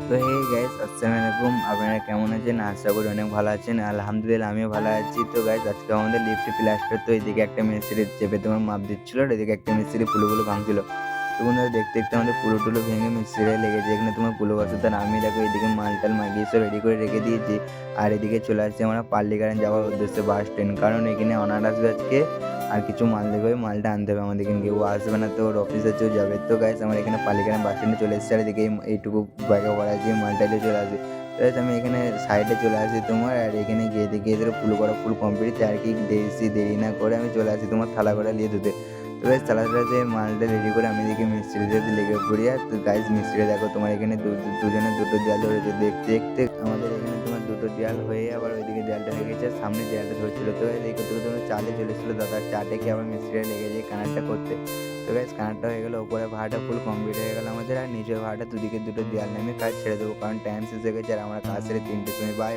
তো hey guys আসসালামু আলাইকুম। আপনারা কেমন আছেন? আশা করি অনেক ভালো আছেন। আলহামদুলিল্লাহ আমিও ভালো আছি। তো গাইস আজকে আমাদের লিফট প্লাস্টার, তো এদিকে একটা মিস্ত্রি চেপে তোমার মাপ দিচ্ছিল আর এদিকে একটা মিস্ত্রি পুলুগুলো ভাঙছিল। তো বন্ধুরা দেখতে দেখতে আমাদের পুলো ভেঙে মিস্ত্রিরা লেগেছে। এখানে তোমার পুলো বসাতে আমি দেখো এদিকে মাল-টাল মাগিয়ে সব রেডি করে রেখে দিয়েছি। আর এদিকে চলে আসছি আমরা পাল্লিকারান যাওয়ার উদ্দেশ্যে বাস স্ট্যান্ড। কারণ এখানে অনার আসবে আজকে আর কিছু মাল দেবে, ওই মালটা আনতে হবে আমাদের এখানকে। ও আসবে না, তো ওর অফিস আছে, ও যাবে। তো গাইস আমরা এখানে পাল্লিকারান বাস স্ট্যান্ডে চলে এসেছি আর এদিকে এইটুকু জায়গা ভরা আছে, মালটা নিয়ে চলে আসি। তো গাইস আমি এখানে সাইডে চলে আসি তোমার, আর এখানে গিয়ে দেখি এদের পুলো করা ফুল কমপ্লিট। আর কি দেরি না করে আমি চলে আসি তোমার থালা কড়া নিয়ে ধুতে। তো গাইস থালাটাতে মালটা রেডি করে আমি দেখি মিস্ত্রিদের লেগে পড়ি। আর তো গাইস মিস্ত্রি দেখো তোমার এখানে দুজনে দুটো দেয়াল ধরেছে। দেখতে দেখতে আমাদের এখানে তোমার দুটো দেয়াল হয়ে আবার ওইদিকে দেয়ালটা হয়ে গেছে, আর সামনে দেয়ালটা ধরেছিল। তো গাইস এই করতে করতে তোমার চালে চলে এসেছিলো দাদা, চাটে খেয়ে আবার মিস্ত্রিরা লেগে যায় কানেরটা করতে। তো গাইস কানেরটা হয়ে গেল, উপরে ভাড়াটা ফুল কমপ্লিট হয়ে গেল আমাদের। আর নিচের ভাড়াটা দুদিকে দুটো দেয়াল নামিয়ে কাজ ছেড়ে দেবো, কারণ টাইম শেষ হয়ে গেছে আর আমরা কাজ সেরে 3টের সময় বাই।